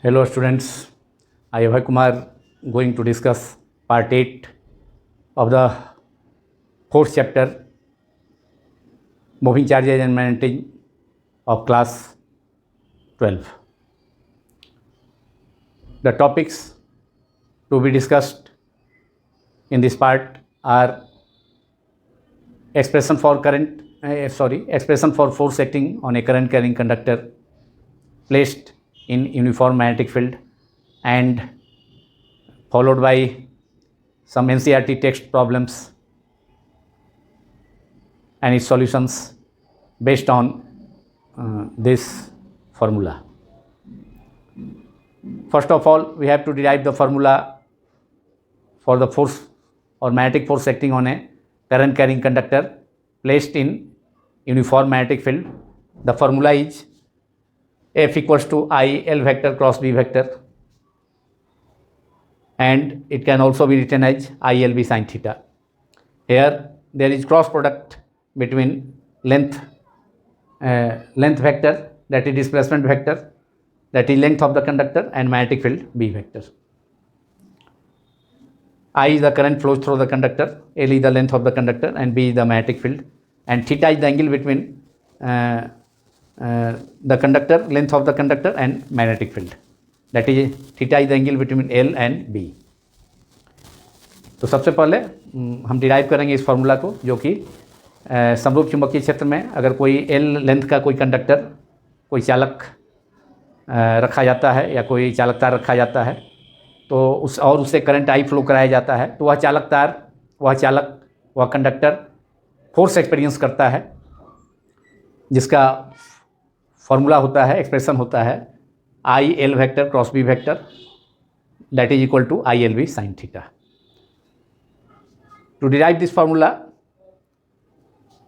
Hello students, I am Abhay Kumar going to discuss part 8 of the fourth chapter moving charges and magnetism of class 12. The topics to be discussed in this part are expression for force acting on a current carrying conductor placed in uniform magnetic field, and followed by some NCERT text problems and its solutions based on this formula. First of all, we have to derive the formula for the force or magnetic force acting on a current carrying conductor placed in uniform magnetic field. The formula is F equals to I L vector cross B vector, and it can also be written as ILB sin theta. Here there is cross product between length vector, that is displacement vector, that is length of the conductor, and magnetic field B vector. I is the current flows through the conductor, L is the length of the conductor, and B is the magnetic field, and theta is the angle between the conductor, length of the conductor, and magnetic field. That is theta is the angle between L and B. तो सबसे पहले हम derive करेंगे इस formula को, जो कि समरूप चुंबकीय क्षेत्र में अगर कोई L लेंथ का कोई कंडक्टर, कोई चालक रखा जाता है या कोई चालक तार रखा जाता है, तो उससे करंट I फ्लो कराया जाता है, तो वह चालक तार, वह कंडक्टर फोर्स एक्सपीरियंस करता है, जिसका फॉर्मूला होता है, एक्सप्रेशन होता है I L vector cross B vector, that is equal to ILB sin theta. To derive this formula,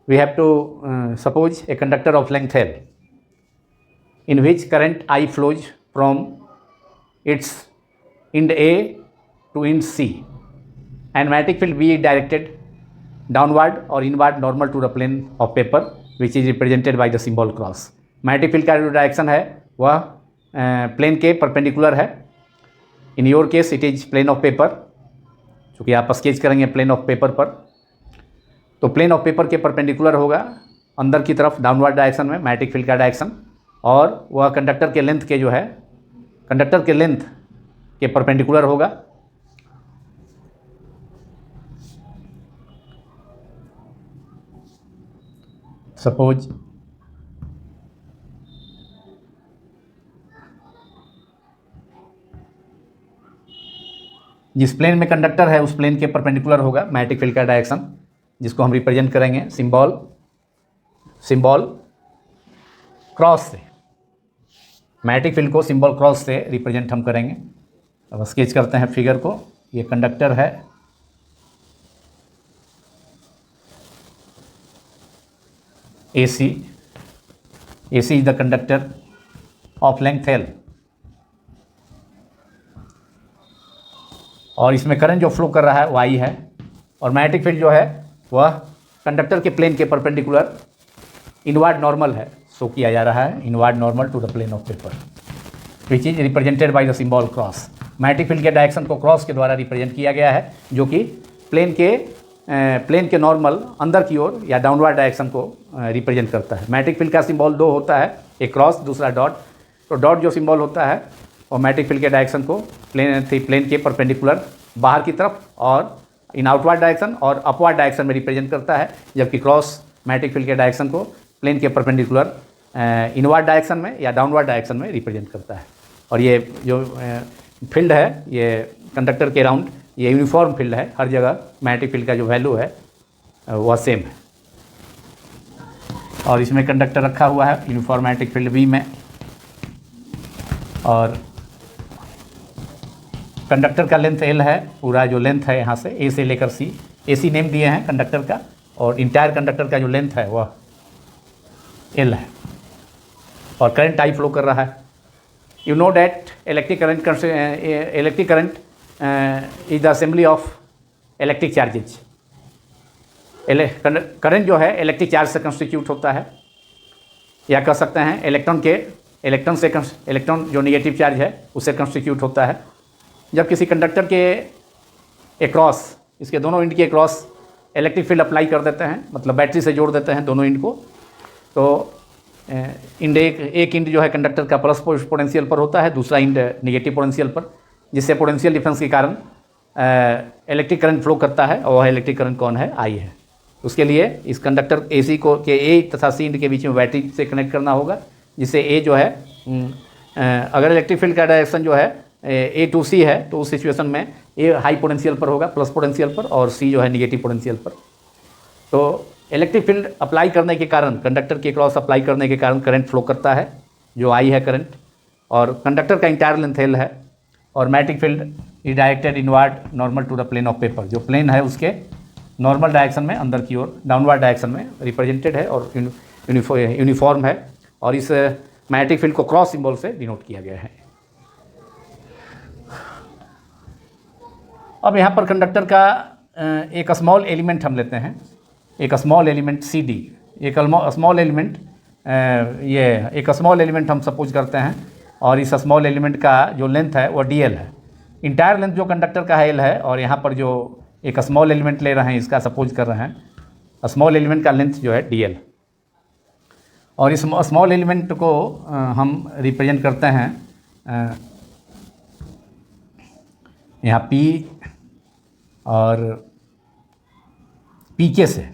we have to suppose a conductor of length L, in which current I flows from its end A to end C, and magnetic field B is directed downward or inward normal to the plane of paper, which is represented by the symbol cross. Magnetic field का जो direction है वह plane के perpendicular है. In your case it is plane of paper, चूँकि आप sketch करेंगे plane of paper पर, तो प्लेन ऑफ पेपर के परपेंडिकुलर होगा अंदर की तरफ डाउनवर्ड डायरेक्शन में मैग्नेटिक फील्ड का डायरेक्शन, और वह कंडक्टर के लेंथ के जो है, कंडक्टर के लेंथ के परपेंडिकुलर होगा. सपोज जिस प्लेन में कंडक्टर है उस प्लेन के परपेंडिकुलर होगा मैग्नेटिक फील्ड का डायरेक्शन, जिसको हम रिप्रेजेंट करेंगे सिंबल क्रॉस से. मैग्नेटिक फील्ड को सिंबल क्रॉस से रिप्रेजेंट हम करेंगे. अब स्केच करते हैं फिगर को. ये कंडक्टर है, AC is the conductor of length L, और इसमें करंट जो फ्लो कर रहा है वो I है, और मैग्नेटिक फील्ड जो है वह कंडक्टर के प्लेन के परपेंडिकुलर इनवर्ड नॉर्मल है, शो किया जा रहा है inward normal to the plane of paper, which is represented by the symbol cross. Magnetic field के डायरेक्शन को क्रॉस के द्वारा रिप्रेजेंट किया गया है, जो कि प्लेन के नॉर्मल अंदर की ओर या डाउनवर्ड डायरेक्शन को रिप्रेजेंट करता है. मैग्नेटिक फील्ड का सिंबल दो होता है, एक क्रॉस, दूसरा डॉट. तो डॉट जो सिंबल होता है और मैग्नेटिक फील्ड के डायरेक्शन को प्लेन के परपेंडिकुलर बाहर की तरफ और इन आउटवर्ड डायरेक्शन और अपवर्ड डायरेक्शन में रिप्रेजेंट करता है, जबकि क्रॉस मैग्नेटिक फील्ड के डायरेक्शन को प्लेन के परपेंडिकुलर इनवर्ड डायरेक्शन में या डाउनवर्ड डायरेक्शन में रिप्रेजेंट करता है. और ये जो फील्ड है, ये कंडक्टर के अराउंड ये यूनिफॉर्म फील्ड है, हर जगह मैग्नेटिक फील्ड का जो वैल्यू है वह सेम है. और इसमें कंडक्टर रखा हुआ है यूनिफॉर्म मैग्नेटिक फील्ड B में, और कंडक्टर का लेंथ L है, पूरा जो लेंथ है यहाँ से A से लेकर C, AC नेम दिए हैं कंडक्टर का, और इंटायर कंडक्टर का जो लेंथ है वह L है, और करंट I फ्लो कर रहा है. You know that electric current is the assembly of electric charges. Current जो है इलेक्ट्रिक चार्ज से कंस्टिट्यूट होता है, या कह सकते हैं इलेक्ट्रॉन के इलेक्ट्रॉन जो नेगेटिव चार्ज है उससे कंस्टिट्यूट होता है। जब किसी कंडक्टर के एक्रॉस, इसके दोनों एंड के एक्रॉस इलेक्ट्रिक फील्ड अप्लाई कर देते हैं, मतलब बैटरी से जोड़ देते हैं दोनों एंड को, तो एक एंड जो है कंडक्टर का प्लस पोटेंशियल पर होता है, दूसरा एंड नेगेटिव पोटेंशियल पर, जिससे पोटेंशियल डिफरेंस के कारण इलेक्ट्रिक करंट फ्लो करता है, और वह इलेक्ट्रिक करंट कौन है? आई है। उसके लिए इस कंडक्टर AC को के ए तथा सी एंड के बीच में बैटरी से कनेक्ट करना होगा, जिससे ए जो है अगर इलेक्ट्रिक फील्ड का डायरेक्शन जो है A to C है, तो उस सिचुएशन में ए हाई पोटेंशियल पर होगा, प्लस पोटेंशियल पर, और सी जो है निगेटिव पोटेंशियल पर। तो इलेक्ट्रिक फील्ड अप्लाई करने के कारण, कंडक्टर के क्रॉस अप्लाई करने के कारण करंट फ्लो करता है, जो आई है करंट, और कंडक्टर का इंटायर लेंथ L है, और magnetic field is directed inward normal to the plane of paper. जो प्लेन है उसके नॉर्मल डायरेक्शन में, अंदर की ओर डाउनवर्ड डायरेक्शन में रिप्रेजेंटेड है और यूनिफॉर्म है, और इस मैग्नेटिक फील्ड को क्रॉस सिंबल से डिनोट किया गया है। अब यहाँ पर कंडक्टर का एक स्मॉल एलिमेंट हम लेते हैं, एक स्मॉल एलिमेंट CD, एक स्मॉल एलिमेंट एक स्मॉल एलिमेंट हम सपोज करते हैं, और इस स्मॉल एलिमेंट का जो लेंथ है वो DL है। इंटायर लेंथ जो कंडक्टर का L है, और यहाँ पर जो एक स्मॉल एलिमेंट ले रहे हैं, इसका सपोज कर रहे हैं, स्मॉल एलिमेंट का लेंथ जो है DL, और इस स्मॉल एलिमेंट को हम रिप्रेजेंट करते हैं यहाँ P और PK से।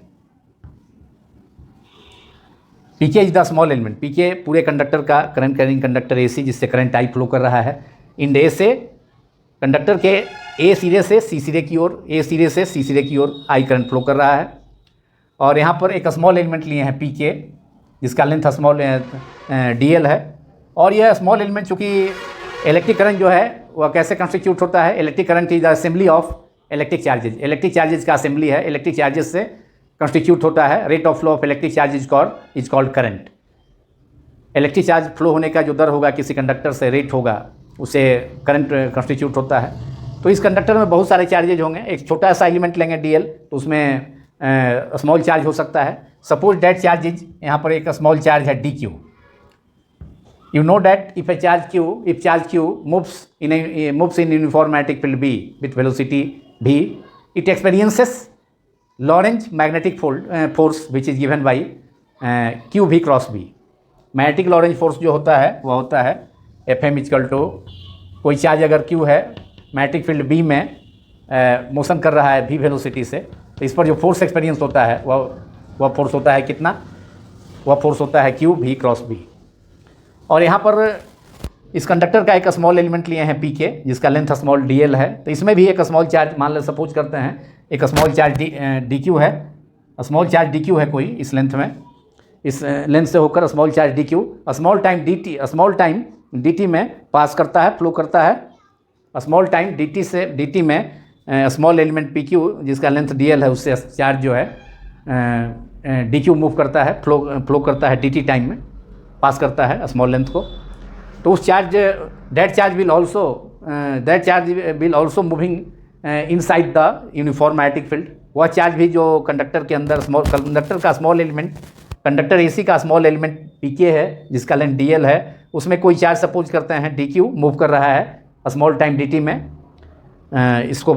PK is the small element. PK पूरे कंडक्टर का करंट कैरिंग कंडक्टर AC, जिससे करंट I फ्लो कर रहा है। इन A से कंडक्टर के A सिरे से C सिरे की ओर, A सिरे से C सिरे की ओर I करंट फ्लो कर रहा है। और यहाँ पर एक स्मॉल एलिमेंट लिए हैं PK, जिसका लेंथ स्मॉल DL है। और यह स्मॉल एलिमेंट चूँकि इलेक्ट्रिक करंट जो है वह कैसे कंस्टिट्यूट होता है? Electric current is the assembly of electric charges. Electric charges का असेंबली है, इलेक्ट्रिक चार्जेस से कंस्टिट्यूट होता है। Rate of flow of electric charge is called current. Electric charge flow होने का जो दर होगा किसी कंडक्टर से, रेट होगा, उसे करंट कंस्टिट्यूट होता है। तो इस कंडक्टर में बहुत सारे चार्जेज होंगे। एक छोटा सा एलिमेंट लेंगे DL, तो उसमें स्मॉल चार्ज हो सकता है। सपोज डेट चार्ज इज, यहाँ पर एक स्मॉल चार्ज है DQ। You know that if charge Q moves in uniform magnetic field B with velocity v, it experiences Lorentz magnetic force which is given by QV cross B। Magnetic Lorentz force जो होता है वह होता है Fm equal to, कोई charge अगर Q है, magnetic field B में मोशन कर रहा है v वेलोसिटी से, तो इस पर जो फोर्स एक्सपीरियंस होता है वह फोर्स होता है कितना? वह फोर्स होता है QV क्रॉस B। और यहाँ पर इस कंडक्टर का एक स्मॉल एलिमेंट लिए हैं PK, जिसका लेंथ स्मॉल DL है। तो इसमें भी एक स्मॉल चार्ज, मान लो सपोज करते हैं एक स्मॉल चार्ज DQ है, स्मॉल चार्ज DQ है कोई इस लेंथ में, इस लेंथ से होकर small charge DQ small time dt में पास करता है, फ्लो करता है। स्मॉल टाइम dt में स्मॉल एलिमेंट PQ, जिसका लेंथ DL है, उससे चार्ज जो है DQ मूव करता है, फ्लो करता है dt टाइम में, पास करता है स्मॉल लेंथ को। तो उस charge that charge will also moving inside the uniform magnetic field. वह चार्ज भी जो कंडक्टर के अंदर कंडक्टर का स्मॉल एलिमेंट, कंडक्टर AC का स्मॉल एलिमेंट PK है, जिसका लेंथ DL है, उसमें कोई चार्ज सपोज करते हैं DQ मूव कर रहा है स्मॉल टाइम dt में, इसको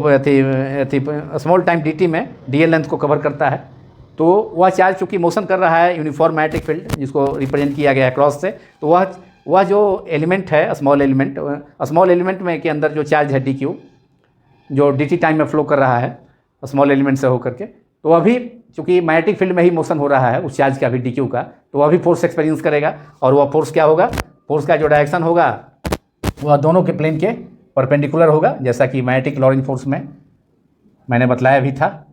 स्मॉल टाइम dt में DL लेंथ को कवर करता है। तो वह चार्ज चूँकि मोशन कर रहा है यूनिफॉर्म मैग्नेटिक फील्ड, जिसको रिप्रेजेंट किया गया है क्रॉस से, तो वह जो एलिमेंट है स्मॉल एलिमेंट में के अंदर जो चार्ज है DQ, जो dt टाइम में फ्लो कर रहा है स्मॉल एलिमेंट से होकर के, तो वह भी चूँकि मैग्नेटिक फील्ड में ही मोशन हो रहा है उस चार्ज का भी DQ का, तो वह भी फोर्स एक्सपीरियंस करेगा। और वह फोर्स क्या होगा? फोर्स का जो डायरेक्शन होगा वह दोनों के प्लेन के परपेंडिकुलर होगा, जैसा कि मैग्नेटिक लॉरेंज फोर्स में मैंने बतलाया भी था।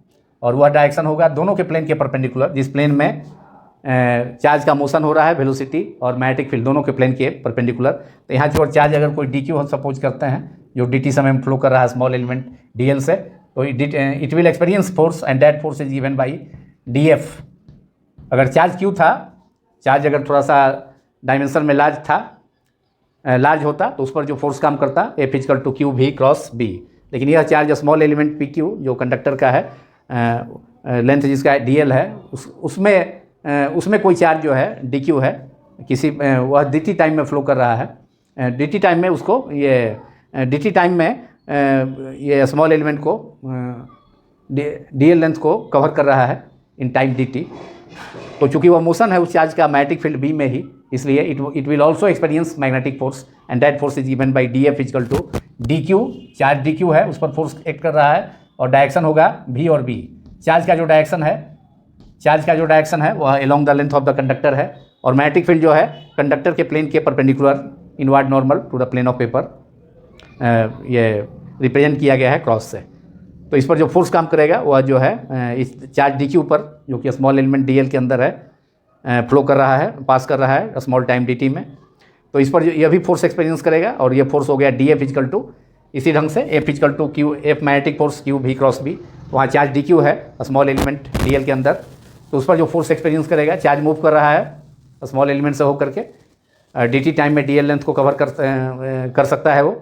और वह डायरेक्शन होगा दोनों के प्लेन के परपेंडिकुलर, जिस प्लेन में चार्ज का मोशन हो रहा है, वेलोसिटी और मैग्नेटिक फील्ड दोनों के प्लेन के परपेंडिकुलर। तो यहाँ जो चार्ज अगर कोई DQ हम सपोज करते हैं, जो dt समय में फ्लो कर रहा है स्मॉल एलिमेंट DL से, तो it will experience force and that force is given by DF। अगर चार्ज Q था, चार्ज अगर थोड़ा सा डायमेंशन में लार्ज होता, तो उस पर जो फोर्स काम करता F equal to QV cross B। लेकिन यह चार्ज स्मॉल एलिमेंट PQ जो कंडक्टर का है, लेंथ जिसका DL है, उसमें कोई चार्ज जो है DQ है, किसी वह dt टाइम में फ्लो कर रहा है, dt टाइम में उसको ये dt टाइम में ये स्मॉल एलिमेंट को dl लेंथ को कवर कर रहा है इन टाइम dt। तो चूंकि वह मोशन है उस चार्ज का मैग्नेटिक फील्ड b में ही, इसलिए it will also experience magnetic force and that force is given by dF equal to dq। Charge dq है, उस पर फोर्स एक्ट कर रहा है और डायरेक्शन होगा v और b। चार्ज का जो डायरेक्शन है वह along the length of the conductor है, और मैग्नेटिक फील्ड जो है कंडक्टर के प्लेन के perpendicular inward normal to the plane of paper ये रिप्रेजेंट किया गया है क्रॉस से। तो इस पर जो फोर्स काम करेगा वह जो है इस चार्ज dq पर, जो कि स्मॉल एलिमेंट dl के अंदर है, फ्लो कर रहा है, पास कर रहा है स्मॉल टाइम dt में। तो इस पर जो यह भी फोर्स एक्सपीरियंस करेगा, और ये फोर्स हो गया dF इक्वल टू इसी ढंग से F equal to Q, F magnetic force Q v cross b। वहाँ चार्ज dq है स्मॉल एलिमेंट dl के अंदर, तो उस पर जो फोर्स एक्सपीरियंस करेगा, चार्ज मूव कर रहा है स्मॉल एलिमेंट से होकर के, dt टाइम में dl लेंथ को कवर कर सकता है, वो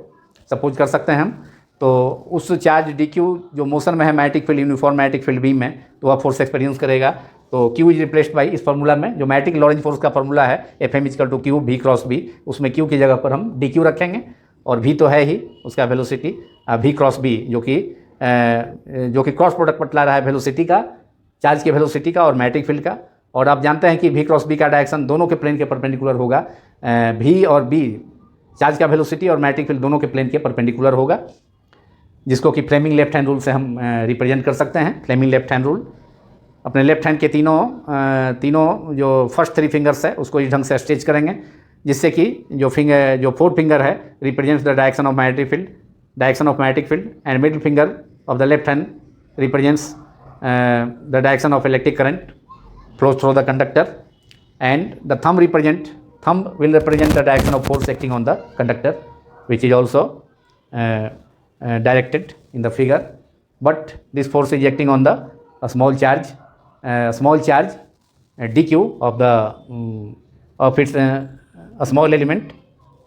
सपोज कर सकते हैं हम। तो उस चार्ज dq जो मोशन में है magnetic field, uniform magnetic field b में, तो वह फोर्स एक्सपीरियंस करेगा। तो q इज रिप्लेस्ड बाई इस फार्मूला में जो मैग्नेटिक लॉरेंज फोर्स का फार्मूला है Fm equal to Q v cross b, उसमें q की जगह पर हम dq रखेंगे, और v तो है ही उसका वेलोसिटी v क्रॉस b, जो कि क्रॉस प्रोडक्ट बतला रहा है वेलोसिटी का, चार्ज के वेलोसिटी का और मैग्नेटिक फील्ड का। और आप जानते हैं कि v क्रॉस b का डायरेक्शन दोनों के प्लेन के परपेंडिकुलर होगा, v और b चार्ज का वेलोसिटी और मैग्नेटिक फील्ड दोनों के प्लेन के परपेंडिकुलर होगा, जिसको कि फ्लेमिंग लेफ्ट हैंड रूल से हम रिप्रेजेंट कर सकते हैं। फ्लेमिंग लेफ्ट हैंड रूल, अपने लेफ्ट हैंड के तीनों जो फर्स्ट 3 फिंगर्स है उसको इस ढंग से स्ट्रेच करेंगे, जिससे कि जो 4th फिंगर है represents the direction of magnetic field and middle finger of the left hand represents the direction of electric current flows through the conductor, and the thumb will represent the direction of force acting on the conductor, which is also directed in the figure. But this force is acting on the small charge dq of the of its a small element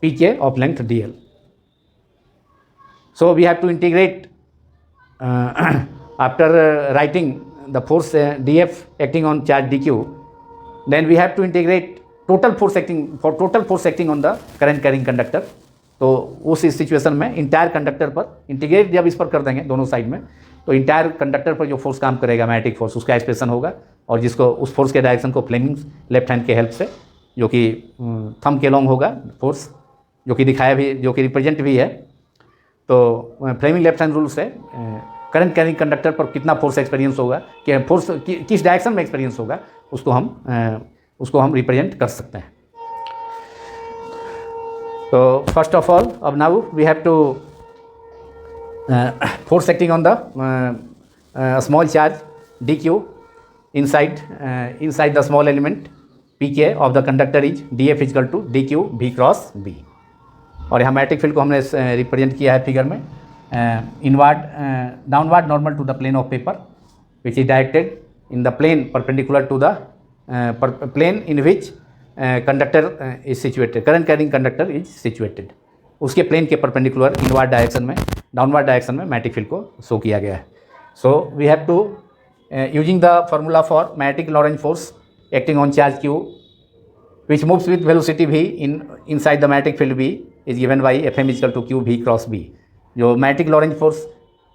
pk of length dl. So we have to integrate after writing the force df acting on charge dq, then we have to integrate total force acting on the current carrying conductor. तो उस situation में entire conductor पर integrate जब इस पर कर देंगे दोनों साइड में, तो इंटायर कंडक्टर पर जो फोर्स काम करेगा मैग्नेटिक फोर्स, उसका एक्सप्रेशन होगा, और जिसको उस फोर्स के डायरेक्शन को फ्लेमिंग लेफ्ट हैंड के हेल्प से, जो कि थंब के लॉन्ग होगा फोर्स, जो कि दिखाया भी, जो कि रिप्रेजेंट भी है। तो फ्लेमिंग लेफ्ट हैंड रूल से करंट कैरिंग कंडक्टर पर कितना फोर्स एक्सपीरियंस होगा, कि फोर्स किस डायरेक्शन में एक्सपीरियंस होगा, उसको हम रिप्रेजेंट कर सकते हैं। तो फर्स्ट ऑफ ऑल, अब now we have to force acting on the small charge dq inside the small element pk of the conductor is df equal to dq v cross b। और यहाँ magnetic field को हमने represent किया है figure में, downward normal to the plane of paper which is directed in the plane perpendicular to the plane in which conductor is situated, current carrying conductor is situated, उसके plane के perpendicular inward direction में, downward direction में magnetic field को show किया गया है। So we have to using the formula for magnetic Lorentz force acting on charge q which moves with velocity v inside the magnetic field b is given by Fm equal to q v cross b। जो magnetic Lorentz force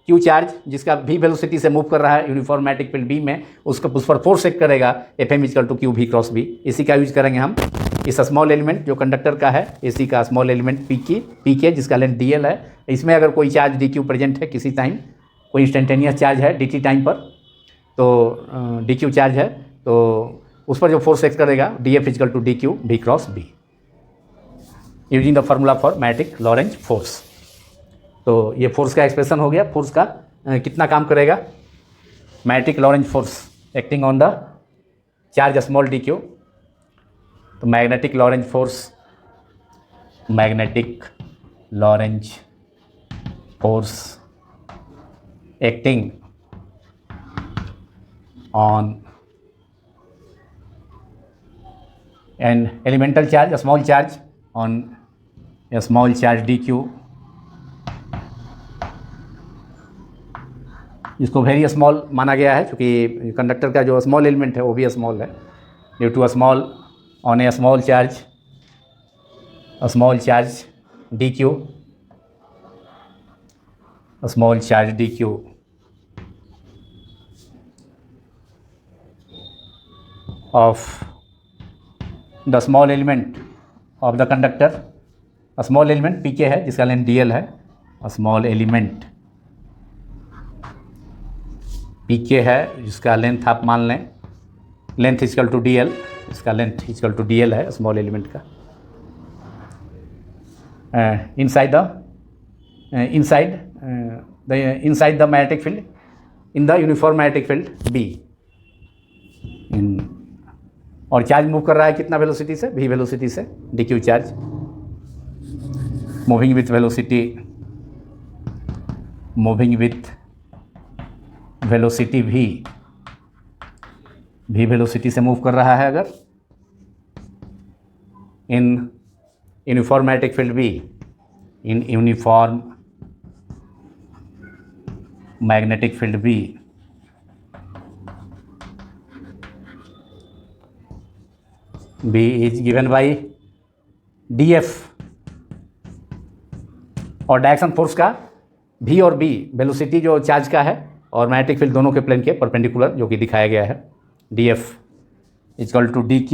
q charge जिसका v velocity से move कर रहा है uniform magnetic field b में, उस पर force act करेगा Fm equal to q v cross b। इसी का यूज करेंगे हम इस स्मॉल एलिमेंट जो कंडक्टर का है, इसी का स्मॉल एलिमेंट pk जिसका लेंथ dl है। इसमें अगर कोई चार्ज dq प्रेजेंट है, किसी टाइम कोई इंस्टेंटेनियस चार्ज है dt टाइम पर, तो dq चार्ज है, तो उस पर जो फोर्स एक्ट करेगा dF equal to dq v cross b using the formula for magnetic Lorentz force. तो ये फोर्स का एक्सप्रेशन हो गया। फोर्स का कितना काम करेगा, magnetic Lorentz force acting on the charge small dq, तो magnetic Lorentz force acting on an elemental charge, a small charge on a small charge dq, जिसको वेरी स्मॉल माना गया है, क्योंकि कंडक्टर का जो स्मॉल एलिमेंट है वो भी स्मॉल है, due to a small on a small charge dq, a small charge dq of the small element of the conductor, a small element pk है जिसका लेंथ dl है, a small element pk है जिसका length आप मान लें length equal to dl, इसका length equal to dl है स्मॉल एलिमेंट का, inside the magnetic field, in the uniform magnetic field B, और चार्ज मूव कर रहा है कितना वेलोसिटी से, v वेलोसिटी से, dq charge moving with velocity v velocity से मूव कर रहा है अगर in uniform magnetic field B, in uniform magnetic field B, B is given by df, और डायरेक्शन फोर्स का v और b वेलोसिटी जो चार्ज का है और मैग्नेटिक फील्ड दोनों के प्लेन के परपेंडिकुलर जो कि दिखाया गया है, df equal to dq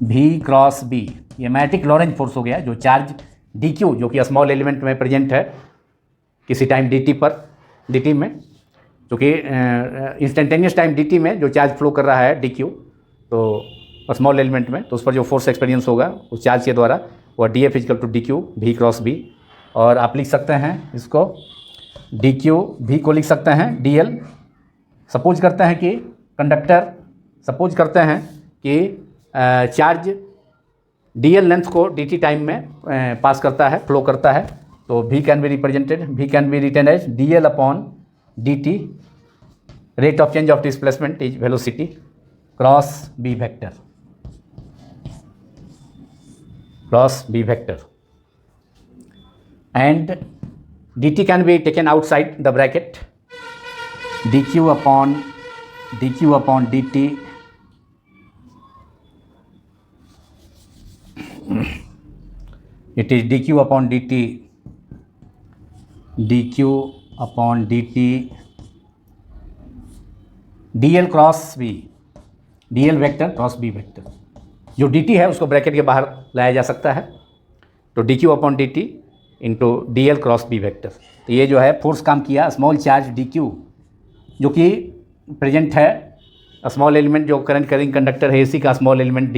v cross b, ये मैग्नेटिक लॉरेंज फोर्स हो गया जो चार्ज dq जो कि स्मॉल एलिमेंट में प्रेजेंट है किसी टाइम dt में, जो कि इंस्टेंटेनियस टाइम dt में जो चार्ज फ्लो कर रहा है dq तो स्मॉल एलिमेंट में, तो उस पर जो फोर्स एक्सपीरियंस होगा उस चार्ज के द्वारा वह df equal to dq v cross b, और आप लिख सकते हैं इसको dq v को लिख सकते हैं dl, सपोज करते हैं कि कंडक्टर, सपोज करते हैं कि चार्ज dl लेंथ को dt टाइम में पास करता है, फ्लो करता है, तो v can be written as dl upon dt, rate of change of displacement is velocity cross b vector, and dt can be taken outside the bracket, dq upon dt it is dq upon dt dl cross b, dl vector cross b vector, जो dt है उसको bracket के बाहर लाया जा सकता है, तो dq upon dt into dl cross b vector, तो ये जो है फोर्स काम किया स्मॉल चार्ज dq जो कि प्रेजेंट है स्मॉल एलिमेंट जो करंट कैरिंग कंडक्टर है AC का स्मॉल एलिमेंट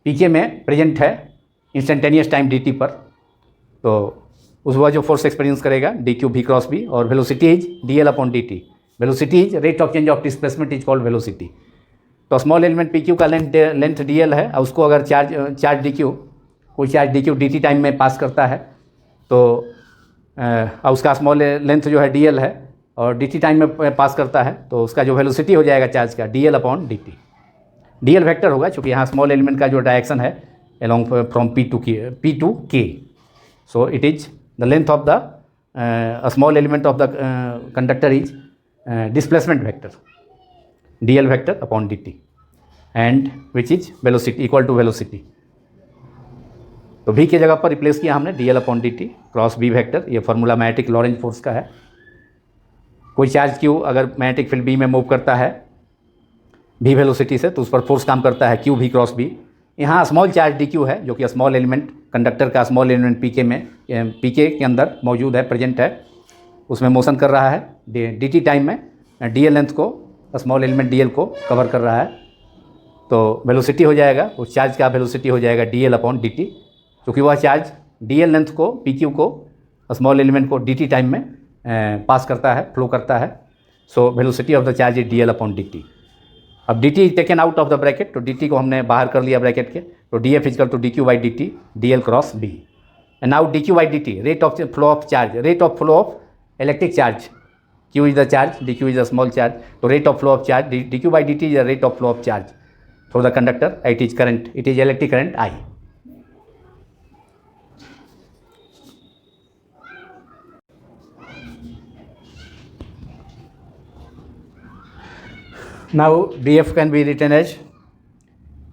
pk में प्रेजेंट है इंस्टेंटेनियस टाइम dt पर, तो उस वह जो फोर्स एक्सपीरियंस करेगा dq v क्रॉस b, और velocity is dl upon dt, velocity is rate of change of displacement is called velocity, तो स्मॉल एलिमेंट pq का लेंथ dl है, और उसको अगर चार्ज dq, कोई चार्ज dq dt टाइम में पास करता है, तो उसका स्मॉल लेंथ जो है dl है और dt टाइम में पास करता है, तो उसका जो वेलोसिटी हो जाएगा चार्ज का dl upon dt, dl vector होगा क्योंकि यहाँ स्मॉल एलिमेंट का जो डायरेक्शन है along from p to k, so it is the length of the small element of the conductor is displacement vector dl vector upon dt, and which is velocity equal to velocity, तो v की जगह पर replace किया हमने dl upon dt cross b vector, ये formula magnetic Lorentz force का है। कोई चार्ज q अगर मैग्नेटिक फील्ड b में मूव करता है v वेलोसिटी से, तो उस पर फोर्स काम करता है q v क्रॉस b, यहाँ स्मॉल चार्ज dq है जो कि स्मॉल एलिमेंट कंडक्टर का स्मॉल एलिमेंट pk के अंदर मौजूद है, प्रेजेंट है, उसमें मोशन कर रहा है dt टाइम में, dl लेंथ को स्मॉल एलिमेंट dl को कवर कर रहा है, तो वेलोसिटी हो जाएगा उस चार्ज का वेलोसिटी हो जाएगा dl अपॉन dt, क्योंकि वह चार्ज dl लेंथ को pq को स्मॉल एलिमेंट को dt टाइम में पास करता है, फ्लो करता है, so velocity of the charge is dl upon dt। अब dt is taken out of the bracket, तो dt को हमने बाहर कर लिया ब्रैकेट के, तो df equal to dq by dt dl cross b, and now dq by dt rate of flow of charge, rate of flow of electric charge, q is the charge dq is the small charge, तो rate of flow of charge dq by dt is the rate of flow of charge through the conductor, it is current, it is electric current I। Now df can be written as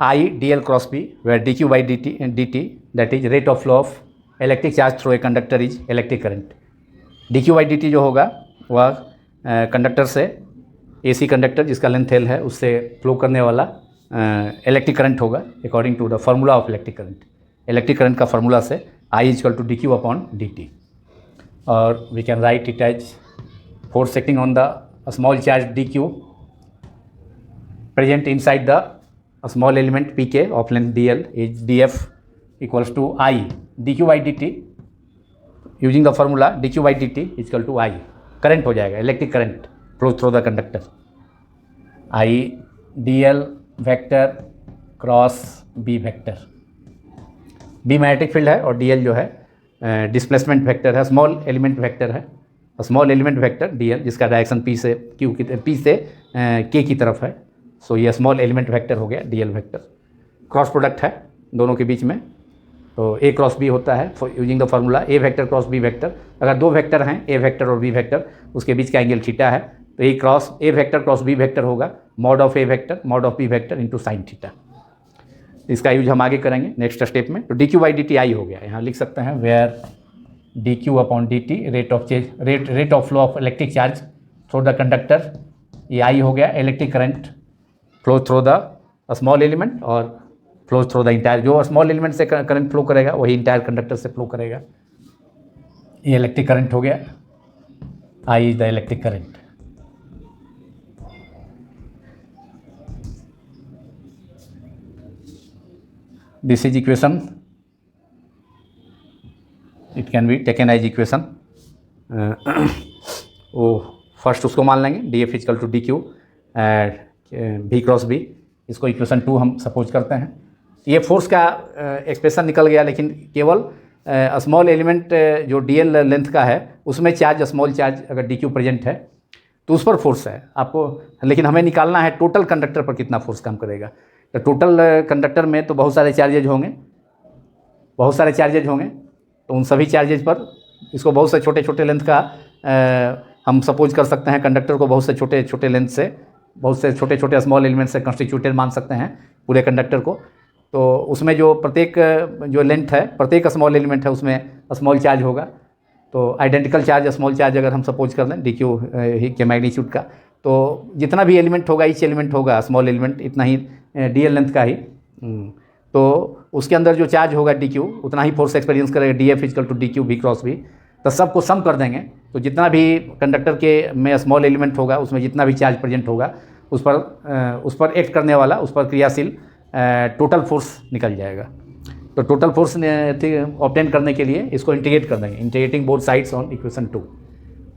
I dl cross b, where dq by dt, that is rate of flow of electric charge through a conductor is electric current. dq by dt जो होगा वह conductor से AC conductor जिसका length L है उससे flow करने वाला electric current होगा according to the formula of electric current. Electric current का फार्मूला से I equal to dq upon dt, और we can write it as force acting on the small charge dq present inside the small element pk of length dl is df equals to I dq by dt. Using the formula dq by dt equal to I, current हो जाएगा electric current flow through the conductor. I dl vector cross b vector. b magnetic field है और dl जो है displacement vector है, small element vector है. Small element vector dl जिसका direction p से k की तरफ है. सो ये स्मॉल एलिमेंट वेक्टर हो गया dl वेक्टर. क्रॉस प्रोडक्ट है दोनों के बीच में, तो a क्रॉस b होता है using the formula a vector cross b vector. अगर दो वेक्टर हैं a वेक्टर और b वेक्टर, उसके बीच का एंगल थीटा है, तो a vector cross b vector होगा mod of a vector mod of b vector into sine theta. इसका यूज हम आगे करेंगे नेक्स्ट स्टेप में. तो dq बाई dt I हो गया. यहाँ लिख सकते हैं where dq upon dt rate of flow of electric charge through the conductor, ये I हो गया. Electric current flow through the small element और फ्लो थ्रू द इंटायर, जो स्मॉल एलिमेंट से करंट फ्लो करेगा वही इंटायर कंडक्टर से flow करेगा. ये इलेक्ट्रिक करंट हो गया. I is the electric current. This is equation, it can be taken as equation. वो फर्स्ट उसको मान लेंगे df equal to dq and v cross b. इसको इक्वेशन 2 हम सपोज करते हैं. ये फोर्स का एक्सप्रेशन निकल गया, लेकिन केवल स्मॉल एलिमेंट जो dl लेंथ का है उसमें चार्ज, स्मॉल चार्ज अगर dq प्रेजेंट है तो उस पर फोर्स है आपको, लेकिन हमें निकालना है टोटल कंडक्टर पर कितना फोर्स काम करेगा. तो टोटल कंडक्टर में तो बहुत सारे चार्जेज होंगे, तो उन सभी चार्जेज पर इसको बहुत से छोटे छोटे लेंथ का हम सपोज कर सकते हैं कंडक्टर को बहुत से छोटे छोटे लेंथ से, बहुत से छोटे छोटे स्मॉल एलिमेंट से कंस्टिट्यूटेड मान सकते हैं पूरे कंडक्टर को. तो उसमें जो प्रत्येक जो लेंथ है, प्रत्येक स्मॉल एलिमेंट है उसमें स्मॉल चार्ज होगा. तो आइडेंटिकल चार्ज स्मॉल चार्ज अगर हम सपोज कर लें dq के मैग्नीट्यूड का, तो जितना भी एलिमेंट होगा, ईच एलिमेंट होगा स्मॉल एलिमेंट इतना ही dl लेंथ का ही, तो उसके अंदर जो चार्ज होगा dq उतना ही फोर्स एक्सपीरियंस करेगा df equal to dq v cross v. तो सबको सम कर देंगे तो जितना भी कंडक्टर के में स्मॉल एलिमेंट होगा उसमें जितना भी चार्ज प्रेजेंट होगा उस पर एक्ट करने वाला, उस पर क्रियाशील टोटल फोर्स निकल जाएगा. तो टोटल फोर्स ऑब्टेन करने के लिए इसको इंटीग्रेट कर देंगे. Integrating both sides on equation 2.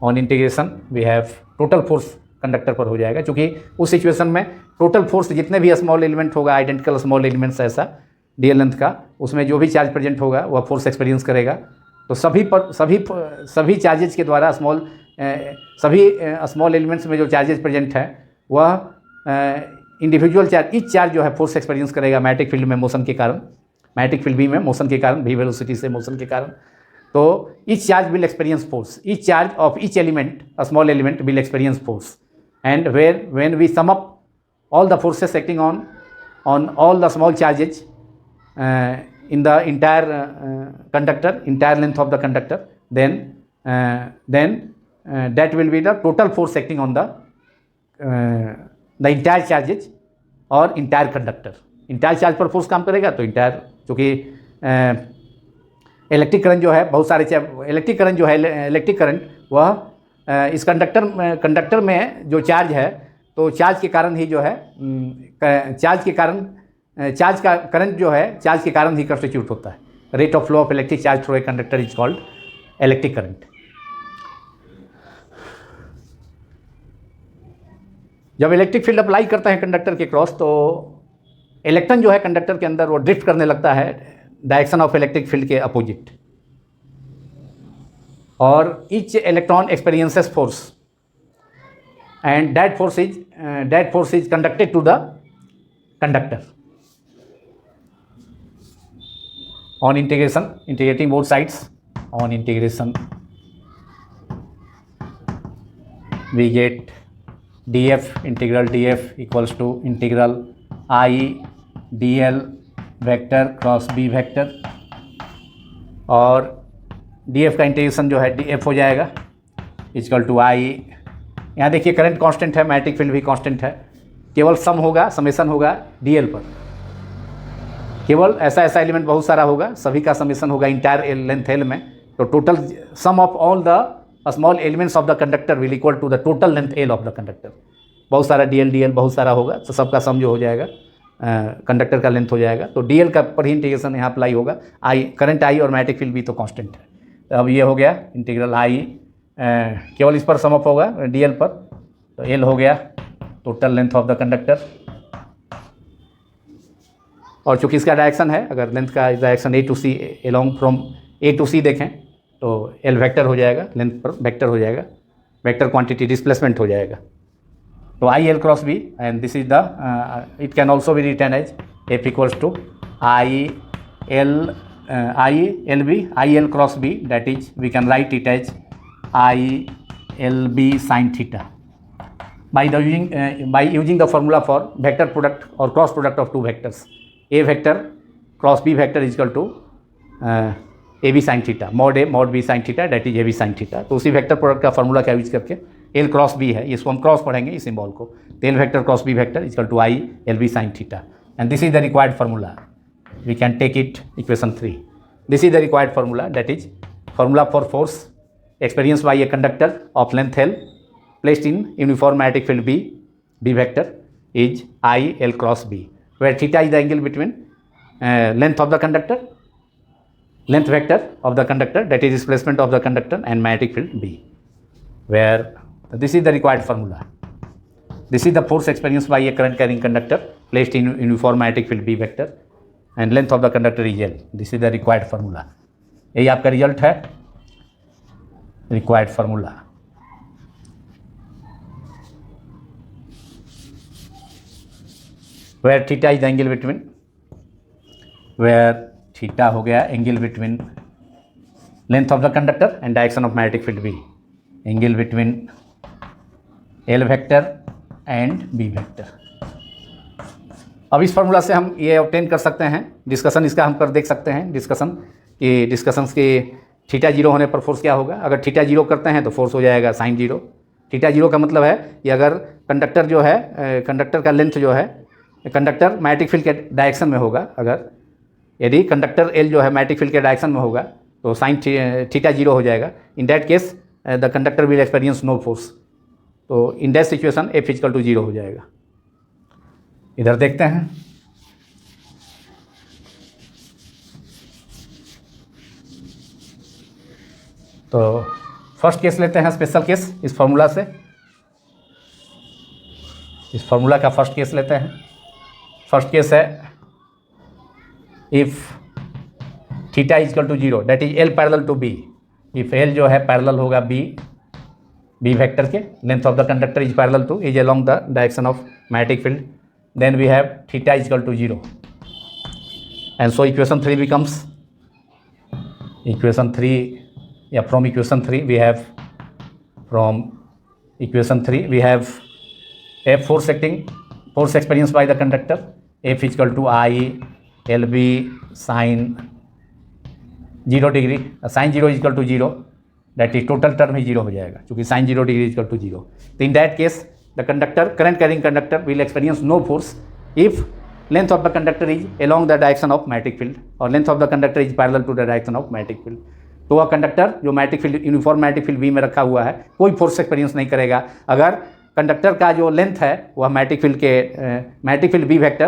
On integration we have total force conductor पर हो जाएगा, क्योंकि उस सिचुएशन में टोटल फोर्स जितने भी स्मॉल एलिमेंट होगा, आइडेंटिकल स्मॉल एलिमेंट्स ऐसा dl लेंथ का, उसमें जो भी चार्ज प्रेजेंट होगा वह फोर्स एक्सपीरियंस करेगा. तो सभी चार्जेज के द्वारा सभी स्मॉल एलिमेंट्स में जो चार्जेज प्रेजेंट है वह इंडिविजुअल चार्ज, ईच चार्ज जो है फोर्स एक्सपीरियंस करेगा मैग्नेटिक फील्ड में मोशन के कारण, मैग्नेटिक फील्ड भी में मोशन के कारण, v वेलोसिटी से मोशन के कारण. तो each charge will experience force, each charge of each element, small element will experience force. And when we sum up all the forces acting on all the small charges in the entire conductor, entire length of the conductor, then that will be the total force acting on the entire charges और entire conductor. entire charge पर force काम करेगा तो entire, चूँकि electric current जो है बहुत सारे इलेक्ट्रिक करंट जो है, इलेक्ट्रिक करंट वह इस कंडक्टर में जो चार्ज है, तो चार्ज के कारण ही जो है चार्ज का करंट जो है चार्ज के कारण ही कंस्टिट्यूट होता है. Rate of flow of electric charge through a conductor is called electric current. जब इलेक्ट्रिक फील्ड अप्लाई करते हैं कंडक्टर के क्रॉस, तो इलेक्ट्रॉन जो है कंडक्टर के अंदर वो ड्रिफ्ट करने लगता है डायरेक्शन ऑफ इलेक्ट्रिक फील्ड के अपोजिट, और each electron experiences force and that force is conducted to the conductor. On integration, integrating both sides, on integration we get integral D F equals to integral I D L vector cross B vector, और D F का integration जो है D F हो जाएगा equal to आई, यहाँ देखिए current constant है, magnetic field भी कांस्टेंट है, केवल सम होगा, समेशन होगा डी एल पर, केवल ऐसा एलिमेंट बहुत सारा होगा, सभी का समेशन होगा इंटायर लेंथ एल में, तो total sum of all the small elements of the conductor will equal to the total length L of the conductor. बहुत सारा डी एल बहुत सारा होगा, तो सबका सम जो हो जाएगा कंडक्टर का लेंथ हो जाएगा, तो डी एल का पर ही इंटीग्रेशन यहाँ अप्लाई होगा। आई करंट आई और मैग्नेटिक फील्ड भी तो कांस्टेंट है, तो अब ये हो गया इंटीग्रल आई, केवल इस पर सम अप होगा डी एल पर, तो एल हो गया total length of the conductor, और चूंकि इसका डायरेक्शन है, अगर लेंथ का direction A to C along from A to C देखें तो एल वेक्टर हो जाएगा, लेंथ पर वेक्टर हो जाएगा, वेक्टर क्वांटिटी डिस्प्लेसमेंट हो जाएगा, तो I L cross B, and this is the it can also be written as F equals to I L B, I L cross B, that is we can write it as I L B sine theta by using the formula for vector product or cross product of two vectors, a vector cross b vector is equal to ab sin theta, mod a mod b sin theta, that is ab sin theta। तो उसी vector product का formula का use करके l cross b है, इसको हम cross पढ़ेंगे इस सिंबल को, तो l vector cross b vector equal to I L B sine theta, and this is the required formula, we can take it equation 3, this is the required formula, that is formula for force experienced by a conductor of length L placed in uniform magnetic field B vector is I L cross B, where theta is the angle between length of the conductor, length vector of the conductor, that is displacement of the conductor, and magnetic field B, where this is the required formula. This is the force experienced by a current carrying conductor placed in uniform magnetic field B vector, and length of the conductor is L. This is the required formula. यही आपका result है, required formula। where theta is the angle between, where theta हो गया angle between length of the conductor and direction of magnetic field B, angle between L vector and B vector। अब इस formula से हम ये obtain कर सकते हैं, डिस्कशन इसका हम कर देख सकते हैं, डिस्कशंस के थीटा जीरो होने पर फोर्स क्या होगा, अगर थीटा जीरो करते हैं तो फोर्स हो जाएगा साइन जीरो। थीटा जीरो का मतलब है कि अगर कंडक्टर जो है, कंडक्टर का लेंथ जो है, कंडक्टर मैग्नेटिक फील्ड के डायरेक्शन में होगा, अगर यदि कंडक्टर एल जो है मैग्नेटिक फील्ड के डायरेक्शन में होगा तो साइन थीटा जीरो हो जाएगा। In that case the conductor will experience no force, तो in that situation F equal to zero हो जाएगा। इधर देखते हैं, तो फर्स्ट केस लेते हैं, स्पेशल केस इस फार्मूला से, इस फार्मूला का फर्स्ट केस लेते हैं। फर्स्ट केस है if theta is equal to zero, that is L parallel to B, if L जो है पैरेलल होगा बी वेक्टर के, length of the conductor is parallel to is along the direction of magnetic field, then we have theta is equal to zero, and so equation 3 becomes, equation 3 from equation 3 we have, from equation 3 we have F force experienced by the conductor, F is equal to I L B sin 0 degree, sin 0 is equal to 0, that is total term ही 0 हो जाएगा क्योंकि sin 0 degree is equal to 0। तो in that case the conductor, current carrying conductor will experience no force if length of the conductor is along the direction of magnetic field or length of the conductor is parallel to the direction of magnetic field। तो वह conductor जो magnetic field, uniform magnetic field B में रखा हुआ है, कोई force experience नहीं करेगा अगर कंडक्टर का जो लेंथ है वह मैग्नेटिक फील्ड बी वेक्टर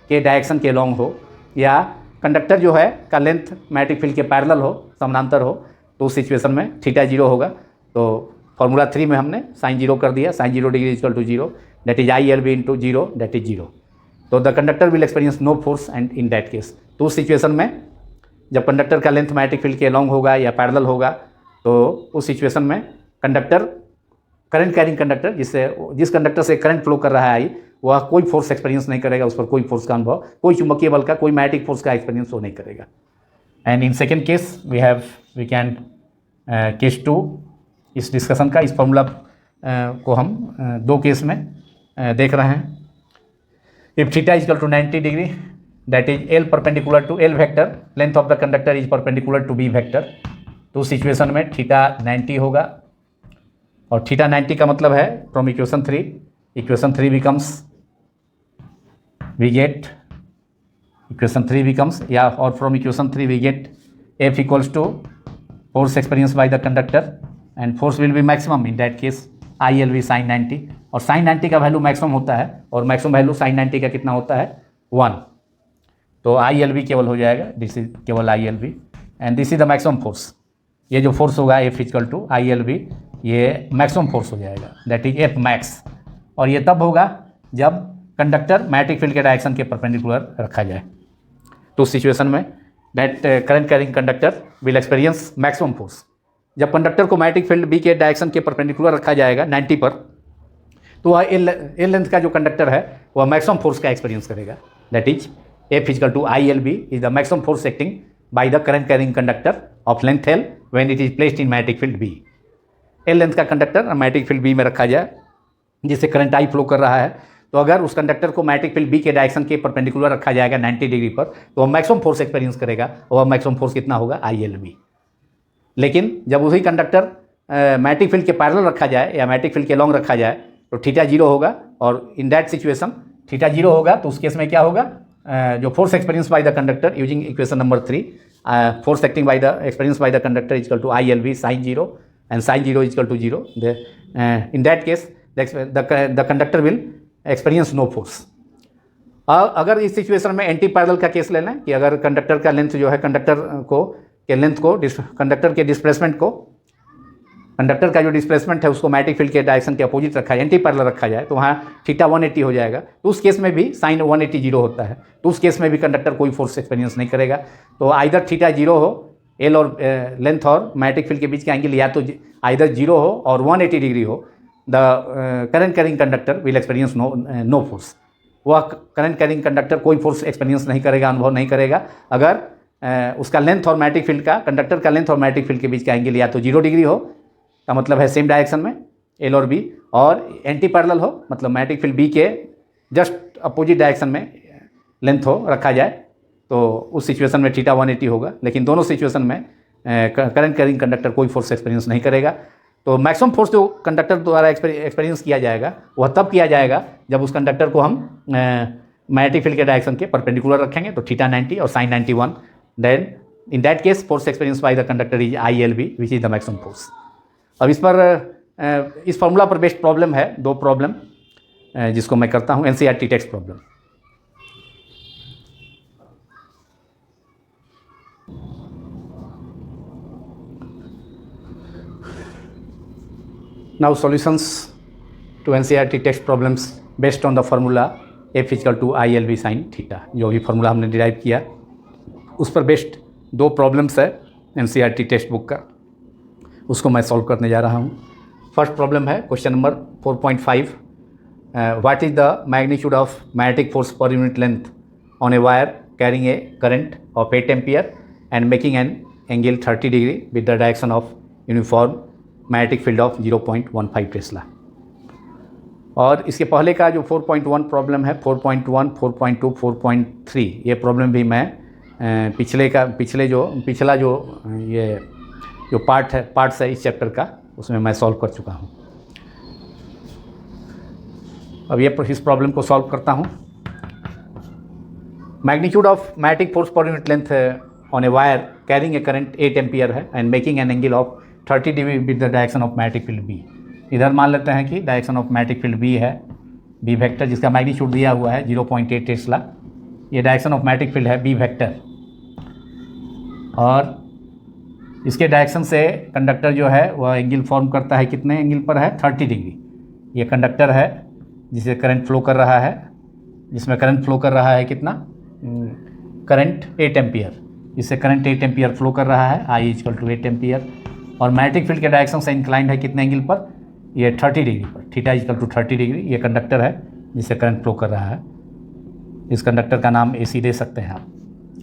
के डायरेक्शन के लॉन्ग हो, या कंडक्टर जो है का लेंथ मैग्नेटिक फील्ड के पैरेलल हो, समानांतर हो, तो उस सिचुएशन में थीटा जीरो होगा। तो फॉर्मूला 3 में हमने साइन जीरो कर दिया, sine 0 degree equal to zero, that is I L B into zero, that is zero. तो the conductor will experience no force and in that case, तो उस सिचुएशन में जब कंडक्टर का लेंथ मैग्नेटिक फील्ड के along होगा या parallel होगा, तो उस सिचुएशन में कंडक्टर, करंट कैरिंग कंडक्टर, जिस कंडक्टर से करंट फ्लो कर रहा है वह कोई फोर्स एक्सपीरियंस नहीं करेगा, उस पर कोई फोर्स का अनुभव, कोई चुंबकीय बल का, कोई मैग्नेटिक फोर्स का एक्सपीरियंस वो नहीं करेगा। And in second case we can case 2 इस डिस्कशन का, इस फॉर्मूला को हम दो केस में देख रहे हैं। If theta is equal to 90 degree, that is L perpendicular to L vector, length of the conductor is perpendicular to B vector. तो उस सिचुएशन में थीटा 90 होगा, और थीटा 90 का मतलब है from equation 3 becomes we get equation 3 becomes या और from equation 3 we get F equals to force experience by the conductor and force will be maximum in that case ILV sin 90, और sin 90 का value maximum होता है, और maximum value sin 90 का कितना होता है 1। तो ILV केवल हो जाएगा, दिस इज केवल ILV and this is the maximum force. ये जो फोर्स होगा F इक्वल टू ILV, ये मैक्सिमम फोर्स हो जाएगा, दैट इज F मैक्स। और ये तब होगा जब कंडक्टर मैग्नेटिक फील्ड के डायरेक्शन के परपेंडिकुलर रखा जाए। तो उस सिचुएशन में that current carrying conductor will experience maximum force. जब कंडक्टर को मैग्नेटिक फील्ड बी के डायरेक्शन के परपेंडिकुलर रखा जाएगा 90 पर, तो वह एल लेंथ का जो कंडक्टर है वह मैक्सिमम फोर्स का एक्सपीरियंस करेगा, that is F equal to ILV is the maximum force acting by the current carrying conductor of length L when it is placed in magnetic field B। L length का conductor magnetic field B में रखा जाए जिससे current I flow कर रहा है, तो अगर उस कंडक्टर को मैग्नेटिक फील्ड B के डायरेक्शन के परपेंडिकुलर रखा जाएगा 90 डिग्री पर, तो वह मैक्सिमम फोर्स एक्सपीरियंस करेगा, और वह मैक्सिमम फोर्स कितना होगा ILV। लेकिन जब उसी कंडक्टर मैग्नेटिक फील्ड के पैरेलल रखा जाए या मैग्नेटिक फील्ड के लॉन्ग रखा जाए, तो थीटा 0 होगा, और इन दैट सिचुएशन थीटा 0 होगा, तो उस केस में क्या होगा, जो force experience by the conductor using equation number 3, force acting by the experience by the conductor is equal to ILV sin 0 and sin 0 is equal to 0। In that case the conductor will experience no force. अगर इस situation में anti parallel का case लेना है कि अगर conductor का length जो है कंडक्टर के डिस्प्लेसमेंट को कंडक्टर का जो डिस्प्लेसमेंट है उसको मैग्नेटिक फील्ड के डायरेक्शन के अपोजिट रखा जाए, एंटी पैरेलल रखा जाए, तो वहाँ थीटा 180 हो जाएगा। तो उस केस में भी साइन 180 जीरो होता है, तो उस केस में भी कंडक्टर कोई फोर्स एक्सपीरियंस नहीं करेगा। तो आइदर थीटा 0 हो, एल और लेंथ और मैग्नेटिक फील्ड के बीच का एंगल या तो आइदर 0 हो और 180 डिग्री हो, the current carrying conductor will experience no force. वह करंट कैरिंग कंडक्टर कोई फोर्स एक्सपीरियंस नहीं करेगा, अनुभव नहीं करेगा, अगर उसका लेंथ और मैग्नेटिक फील्ड का कंडक्टर का लेंथ और मैग्नेटिक फील्ड के बीच का एंगल या तो 0 डिग्री हो, का मतलब है सेम डायरेक्शन में एल और बी, और एंटी पैरेलल हो, मतलब मैग्नेटिक फील्ड बी के जस्ट अपोजिट डायरेक्शन में लेंथ हो रखा जाए, तो उस सिचुएशन में थीटा 180 होगा। लेकिन दोनों सिचुएशन में करंट कैरिंग कंडक्टर कोई फोर्स एक्सपीरियंस नहीं करेगा। तो मैक्सिमम फोर्स जो कंडक्टर द्वारा एक्सपीरियंस किया जाएगा वह तब किया जाएगा जब उस कंडक्टर को हम मैग्नेटिक फील्ड के डायरेक्शन के परपेंडिकुलर रखेंगे, तो थीटा 90 और sine 91, then in that case force experience by the conductor is ILV which is the maximum force. अब इस पर इस फॉर्मूला पर बेस्ड प्रॉब्लम है, दो प्रॉब्लम जिसको मैं करता हूँ, NCERT text problem. Now solutions to NCERT text problems based on the formula F equal to ILV sin theta. जो भी फार्मूला हमने डिराइव किया उस पर बेस्ड दो प्रॉब्लम्स है NCERT टेक्स्ट बुक का, उसको मैं सॉल्व करने जा रहा हूँ। फर्स्ट प्रॉब्लम है question number 4.5, what is the magnitude of magnetic force per unit length on a wire carrying a current of 8 ampere and making an angle 30 degree with the direction of uniform magnetic field of 0.15 Tesla. और इसके पहले का जो 4.1 problem है, 4.1, 4.2, 4.3, ये problem भी मैं पिछला जो पार्ट्स है इस चैप्टर का, उसमें मैं सॉल्व कर चुका हूँ। अब ये इस प्रॉब्लम को सॉल्व करता हूँ। Magnitude of magnetic force per unit length on a wire carrying a current 8 ampere है and making an angle of 30 degree with the direction of magnetic field B. इधर मान लेते हैं कि direction of magnetic field B है, B vector, जिसका magnitude दिया हुआ है 0.8 टेस्ला। ये डायरेक्शन ऑफ मैग्नेटिक फील्ड है बी वेक्टर, और इसके डायरेक्शन से कंडक्टर जो है वह एंगल फॉर्म करता है, कितने एंगल पर है, 30 डिग्री। ये कंडक्टर है जिसे करंट फ्लो कर रहा है, जिसमें करंट फ्लो कर रहा है कितना, करंट 8 एम्पियर, इससे करंट 8 एम्पियर फ्लो कर रहा है, I इक्वल टू 8 एम्पियर, और मैग्नेटिक फील्ड के डायरेक्शन से इंक्लाइंड है कितने एंगल पर, ये 30 डिग्री पर, थीटा इक्वल टू 30 डिग्री। ये कंडक्टर है जिससे करंट फ्लो कर रहा है, इस कंडक्टर का नाम AC दे सकते हैं आप।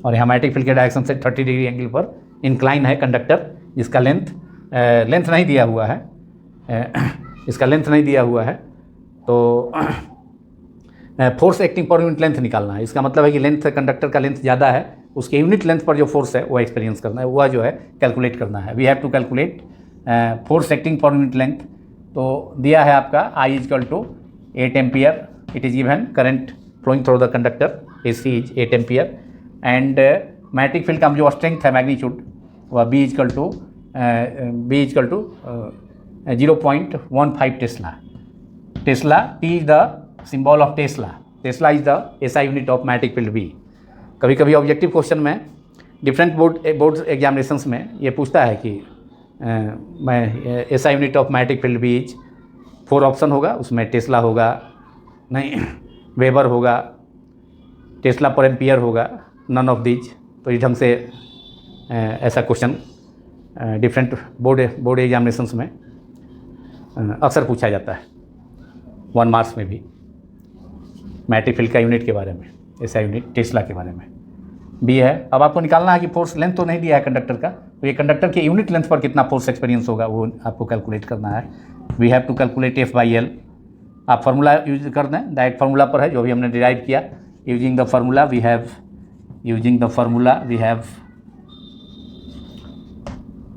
और यहाँ मैग्नेटिक फील्ड के डायरेक्शन से 30 डिग्री एंगल पर इंक्लाइन है कंडक्टर, जिसका लेंथ नहीं दिया हुआ है, इसका लेंथ नहीं दिया हुआ है, तो force acting per unit length निकालना है। इसका मतलब है कि लेंथ, कंडक्टर का लेंथ ज़्यादा है, उसके यूनिट लेंथ पर जो फोर्स है वो एक्सपीरियंस करना है, वह जो है कैलकुलेट करना है। We have to calculate force acting per unit length. तो दिया है आपका I is equal to 8 ampere, it is given current flowing through the conductor AC is 8 ampere and magnetic field का जो स्ट्रेंथ है मैग्नीट्यूड वह B is equal to 0.15 tesla. Tesla, T is the symbol of tesla. Tesla is the SI unit of magnetic field B। कभी कभी objective question में different board examinations में ये पूछता है कि मैं SI unit of magnetic field B is 4 option होगा, उसमें टेस्ला होगा, नहीं वेबर होगा, टेस्ला पर एम्पियर होगा, नन ऑफ दीज। तो इस ढंग से ऐसा क्वेश्चन डिफरेंट बोर्ड एग्जामिनेशंस में अक्सर पूछा जाता है, 1 मार्क्स में भी, मैग्नेटिक फील्ड का यूनिट के बारे में, SI यूनिट टेस्ला के बारे में भी है। अब आपको निकालना है कि फोर्स लेंथ तो नहीं दिया है कंडक्टर का, तो ये कंडक्टर के यूनिट लेंथ पर कितना फोर्स एक्सपीरियंस होगा वो आपको कैलकुलेट करना है। We have to calculate F/L। आप फार्मूला यूज कर दें, डायरेक्ट फार्मूला पर है जो भी हमने डिराइव किया। Using the formula we have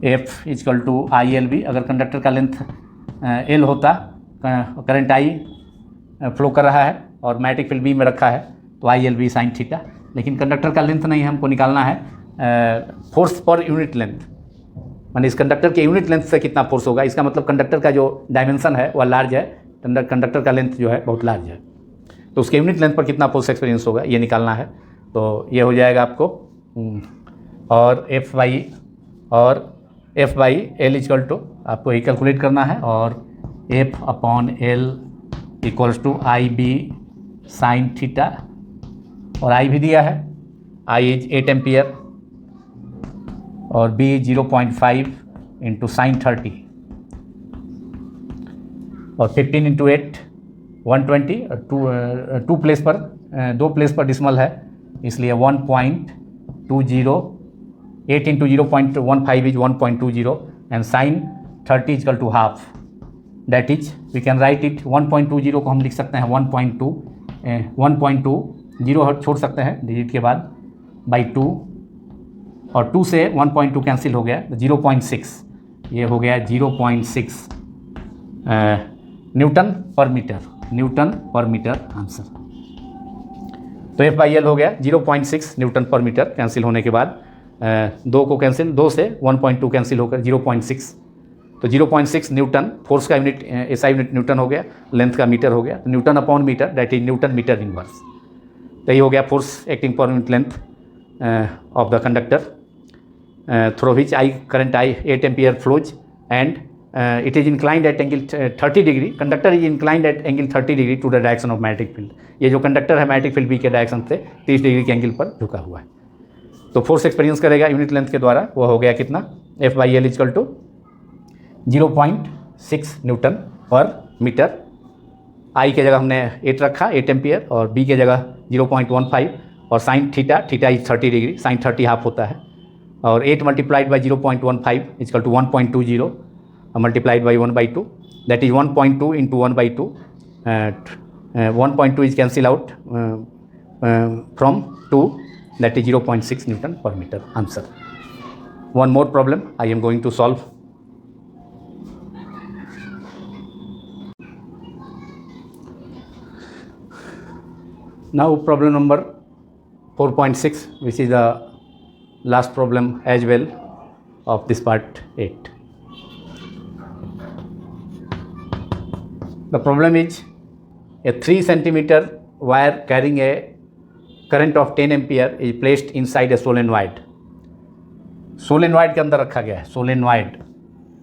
F is equal to ILB। अगर कंडक्टर का लेंथ L होता, करंट I फ्लो कर रहा है और मैग्नेटिक फील्ड B में रखा है तो ILB साइन थीटा, लेकिन कंडक्टर का लेंथ नहीं है, हमको निकालना है फोर्स पर यूनिट लेंथ, माने इस कंडक्टर के यूनिट लेंथ से कितना फोर्स होगा। इसका मतलब कंडक्टर का जो डायमेंशन है वह लार्ज है, कंडक्टर का लेंथ जो है बहुत लार्ज है, तो उसके यूनिट लेंथ पर कितना फोर्स एक्सपीरियंस होगा ये निकालना है। तो ये हो जाएगा आपको, और F/L इजकल टू आपको ये कैलकुलेट करना है, और F/L equals to IB sine theta, और I भी दिया है, I इज 8 एम्पियर और B 0.5 इंटू साइन 30, और 15 इंटू 8 120, टू प्लेस पर, 2 प्लेस पर डिसमल है इसलिए 1.20, 8 into 0.15 is 1.20 and sine 30 is equal to half, that is we can write it 1.20 को हम लिख सकते हैं 1.2, 0 छोड़ सकते हैं डिजिट के बाद, बाई 2, और 2 से 1.2 कैंसिल हो गया, 0.6, ये हो गया 0.6 न्यूटन पर मीटर आंसर। तो F/L हो गया 0.6 न्यूटन पर मीटर, कैंसिल होने के बाद 2 को कैंसिल, 2 से 1.2 कैंसिल होकर 0.6, तो 0.6 न्यूटन, फोर्स का यूनिट SI यूनिट न्यूटन हो गया, लेंथ का मीटर हो गया, तो newton upon metre that is newton metre inverse. तो ये हो गया force acting per unit length of the conductor through which current I 8 ampere flows and it is inclined at angle 30 degree, conductor is inclined at angle 30 degree to the direction of magnetic field. ये जो conductor है magnetic field B के direction से 30 degree के angle पर झुका हुआ है, तो फोर्स एक्सपीरियंस करेगा यूनिट लेंथ के द्वारा, वो हो गया कितना, F/L इजकल टू 0.6 न्यूटन पर मीटर। I के जगह हमने 8 रखा, 8 एम्पियर, और B के जगह 0.15, और sine theta is 30 degree, sine 30 half होता है, और 8 multiplied by 0.15 is equal to 1.20 multiplied by 1/2, that is 1.2 into 1/2, 1.2 is cancel out from 2, that is 0.6 Newton per meter answer. One more problem I am going to solve. Now problem number 4.6, which is the last problem as well of this part 8. The problem is a 3 centimeter wire carrying a current of 10 ampere is placed inside a solenoid. Solenoid के अंदर रखा गया है, solenoid,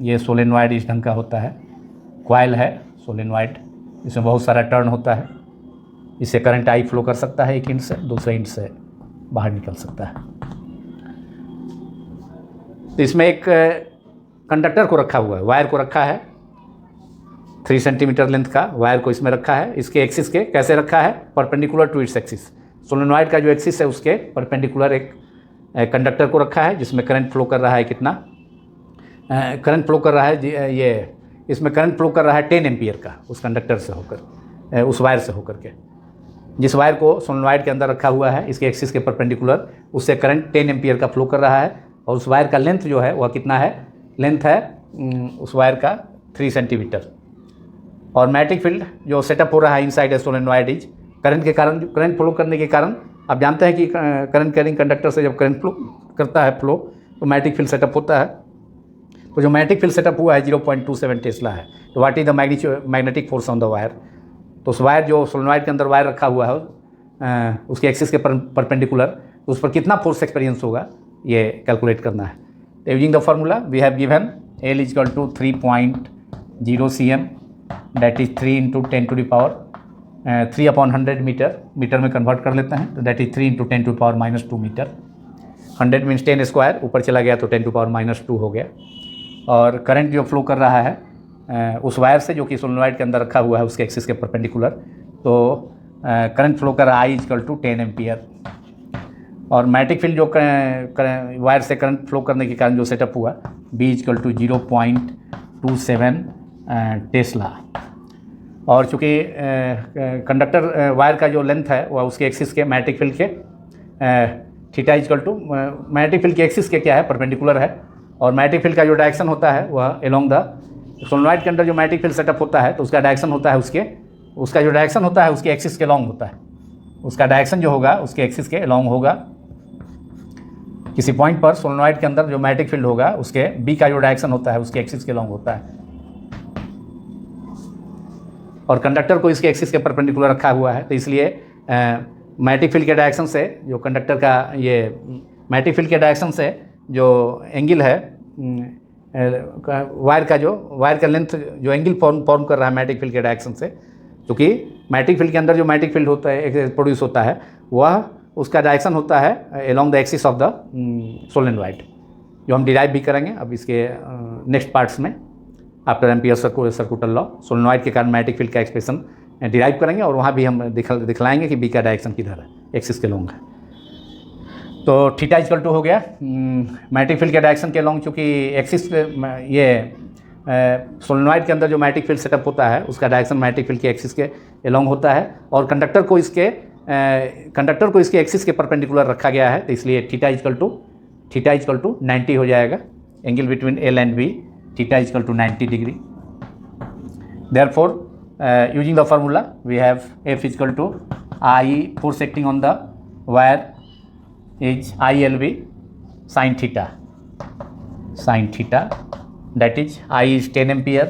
ये solenoid इस ढंग का होता है, कॉइल है सोलेनॉइड, इसमें बहुत सारा टर्न होता है, इससे करंट I फ्लो कर सकता है एक इंच से, दूसरे इंच से बाहर निकल सकता है। तो इसमें एक कंडक्टर को रखा हुआ है, वायर को रखा है, 3 सेंटीमीटर लेंथ का वायर को इसमें रखा है, इसके एक्सिस के कैसे रखा है, perpendicular to its axis. Solenoid का जो एक्सिस है उसके परपेंडिकुलर एक कंडक्टर को रखा है जिसमें करंट फ्लो कर रहा है, कितना करंट फ्लो कर रहा है, ये इसमें करंट फ्लो कर रहा है 10 एम्पियर का उस कंडक्टर से होकर, उस वायर से होकर के। जिस वायर को सोलेनॉइड के अंदर रखा हुआ है इसके एक्सिस के परपेंडिकुलर, उससे करंट 10 एम्पियर का फ्लो कर रहा है। और उस वायर का लेंथ जो है वह कितना है, लेंथ है उस वायर का 3 सेंटीमीटर। और मैग्नेटिक फील्ड जो सेटअप हो रहा है inside a solenoid is, current के कारण, करंट फ्लो करने के कारण, आप जानते हैं कि करंट कैरिंग कंडक्टर से जब करंट फ्लो करता है फ्लो तो मैग्नेटिक फील्ड सेटअप होता है। तो जो मैग्नेटिक फील्ड सेटअप हुआ है 0.27 टेस्ला है। तो what is the magnetic force on the wire, तो उस वायर जो सोलेनॉइड के अंदर वायर रखा हुआ है उसके एक्सिस के परपेंडिकुलर, तो उस पर कितना फोर्स एक्सपीरियंस होगा ये कैलकुलेट करना है। तो using the formula we have given L equal to 3.0 cm, that is 3 into 10 to the power 3/100 metre में कन्वर्ट कर लेते हैं। तो that is 3 into 10 to power -2 metre. 100 means 10 square, ऊपर चला गया तो 10 टू पावर -2 हो गया। और करंट जो फ्लो कर रहा है उस वायर से जो कि सोलेनॉइड के अंदर रखा हुआ है उसके एक्सिस के परपेंडिकुलर, तो करंट फ्लो कर रहा है I इक्वल टू 10 एम्पियर। और मैग्नेटिक फील्ड जो वायर से करंट फ्लो करने के कारण जो सेटअप हुआ B इक्वल टू 0.27 टेस्ला। और चूँकि कंडक्टर वायर का जो लेंथ है वह उसके एक्सिस के मैग्नेटिक फील्ड के theta equal to magnetic field के एक्सिस के क्या है, परपेंडिकुलर है। और मैग्नेटिक फील्ड का जो डायरेक्शन होता है वह एलोंग द सोलेनॉइड के अंदर जो मैग्नेटिक फील्ड सेटअप होता है तो उसका डायरेक्शन होता है उसका जो डायरेक्शन होता है उसके एक्सिस के एलोंग होता है। उसका डायरेक्शन जो होगा उसके एक्सिस के एलोंग होगा। किसी पॉइंट पर सोलेनॉइड के अंदर जो मैग्नेटिक फील्ड होगा उसके B का जो डायरेक्शन होता है उसके एक्सिस के एलोंग होता है। और कंडक्टर को इसके एक्सिस के परपेंडिकुलर रखा हुआ है, तो इसलिए मैग्नेटिक फील्ड के डायरेक्शन से जो कंडक्टर का ये मैग्नेटिक फील्ड के डायरेक्शन से जो एंगल है वायर का लेंथ जो एंगल फॉर्म कर रहा है मैग्नेटिक फील्ड के डायरेक्शन से, क्योंकि मैग्नेटिक फील्ड के अंदर जो मैग्नेटिक फील्ड होता है प्रोड्यूस होता है वह उसका डायरेक्शन होता है along the axis of the solenoid, जो हम डिराइव भी करेंगे अब इसके नेक्स्ट पार्ट्स में। After ampere circular law solenoid के कारण मैग्नेटिक फील्ड का एक्सप्रेशन डिराइव करेंगे और वहाँ भी हम दिखलाएंगे कि B का डायरेक्शन किधर है, एक्सिस के लॉन्ग है। तो थीटा इक्वल टू हो गया मैग्नेटिक फील्ड के डायरेक्शन के लॉन्ग, चूँकि एक्सिस ये सोलेनॉइड के अंदर जो मैग्नेटिक फील्ड सेटअप होता है उसका डायरेक्शन मैग्नेटिक फील्ड के एक्सिस के एलोंग होता है। और कंडक्टर को इसके एक्सिस के परपेंडिकुलर रखा गया है, तो इसलिए थीटा इक्वल टू 90 हो जाएगा। Angle between L and B theta equal to 90 degree. Therefore using the formula we have F equal to I force acting on the wire is ILB sin theta, that is I is 10 ampere,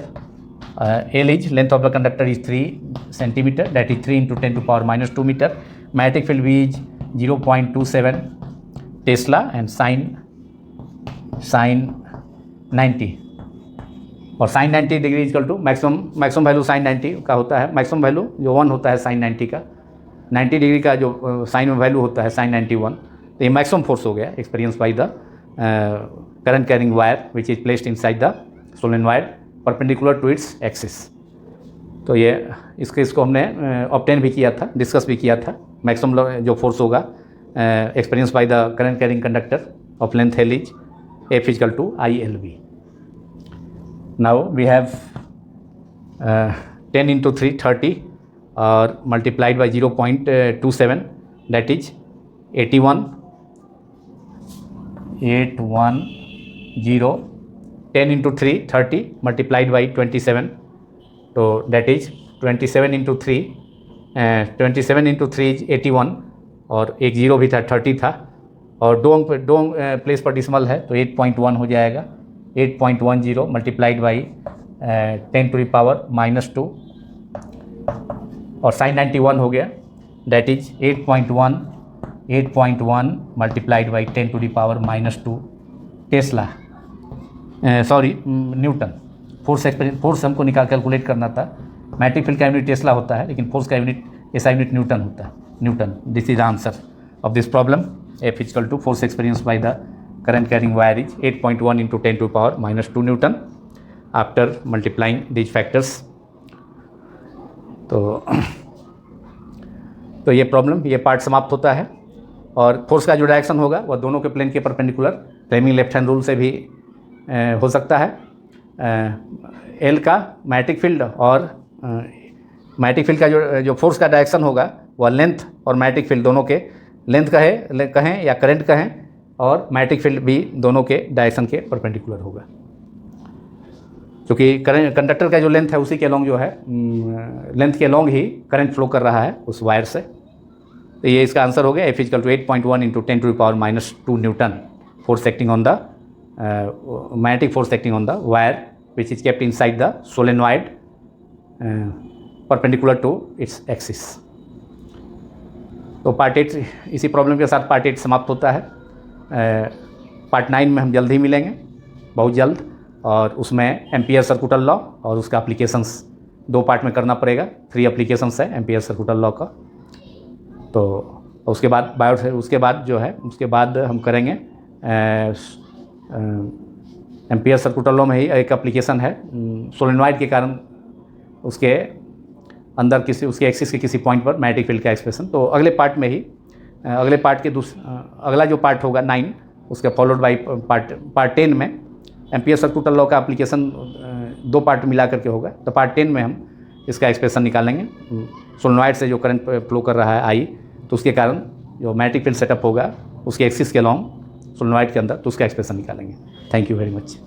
L is length of the conductor is 3 centimeter, that is 3 into 10 to power -2 meter. Magnetic field V is 0.27 Tesla and sin 90 और sin 90 degree equal to maximum value sin 90 का होता है। Maximum value जो 1 होता है sin 90 का, 90 degree का जो साइन वैल्यू होता है sin 91, तो ये मैक्सिमम फोर्स हो गया experience by the current carrying wire which is placed inside the solenoid perpendicular to its axis. तो ये इसको हमने ऑब्टेन भी किया था, डिस्कस भी किया था। मैक्सिमम जो फोर्स होगा experience by the current carrying conductor of length L is F equal to ILB। Now we have 10 into 3 30 or multiplied by 0.27, that is 810 10 into 3 30 multiplied by 27, so that is 27 into 3 27 into 3 is 81 और एक zero भी था 30 था और दो place पर dismal है तो 8.1 हो जाएगा। 8.10 multiplied by 10 to the power -2 और sin 91 हो गया, that is 8.1 multiplied by 10 to the power -2 tesla, sorry newton. Force हमको कैलकुलेट करना था। मैग्नेटिक फील्ड का यूनिट टेस्ला होता है लेकिन फोर्स का यूनिट ऐसा यूनिट न्यूटन होता है, newton. This is answer of this problem. F equal to force experience by the current carrying wire is 8.1 into 10 to the power -2 Newton after multiplying these factors। तो ये problem, ये part समाप्त होता है। और force का जो डायरेक्शन होगा वह दोनों के प्लेन के perpendicular, Fleming left hand rule से भी हो सकता है। एल का मैग्नेटिक फील्ड और मैग्नेटिक फील्ड का जो फोर्स का डायरेक्शन होगा वह लेंथ और मैग्नेटिक फील्ड दोनों के लेंथ कहें या करंट कहें और मैग्नेटिक फील्ड भी दोनों के डायरेक्शन के परपेंडिकुलर होगा, क्योंकि करंट कंडक्टर का जो लेंथ है उसी के अलॉन्ग जो है लेंथ के अलॉन्ग ही करंट फ्लो कर रहा है उस वायर से। तो ये इसका आंसर हो गया F = 8.1 × 10⁻²2 newton force acting on the magnetic force acting on the wire which is kept inside the solenoid perpendicular to its axis. तो पार्ट 8 इसी प्रॉब्लम के साथ पार्ट 8 समाप्त होता है। पार्ट 9 में हम जल्द ही मिलेंगे, बहुत जल्द, और उसमें एम्पियर सर्कुटल लॉ और उसका एप्लीकेशंस 2 पार्ट में करना पड़ेगा। 3 एप्लीकेशंस है एम्पियर सर्कुटल लॉ का। तो उसके बाद हम करेंगे एम्पियर सर्कुटल लॉ में ही एक एप्लीकेशन है सोलेनॉइड के कारण उसके अंदर उसके एक्सिस के किसी पॉइंट पर मैग्नेटिक फील्ड का एक्सप्रेशन। तो अगले पार्ट में ही अगला जो पार्ट होगा 9 उसके फॉलोड बाई पार्ट 10 में एम्पियर सर्कुटल लॉ का एप्लीकेशन 2 पार्ट मिला करके होगा। तो पार्ट 10 में हम इसका एक्सप्रेशन निकालेंगे सोलेनॉइड से जो करंट फ्लो कर रहा है आई, तो उसके कारण जो मैग्नेटिक फील्ड सेटअप होगा उसके एक्सिस के अलॉन्ग सोलेनॉइड के अंदर, तो उसका एक्सप्रेशन निकालेंगे। Thank you very much.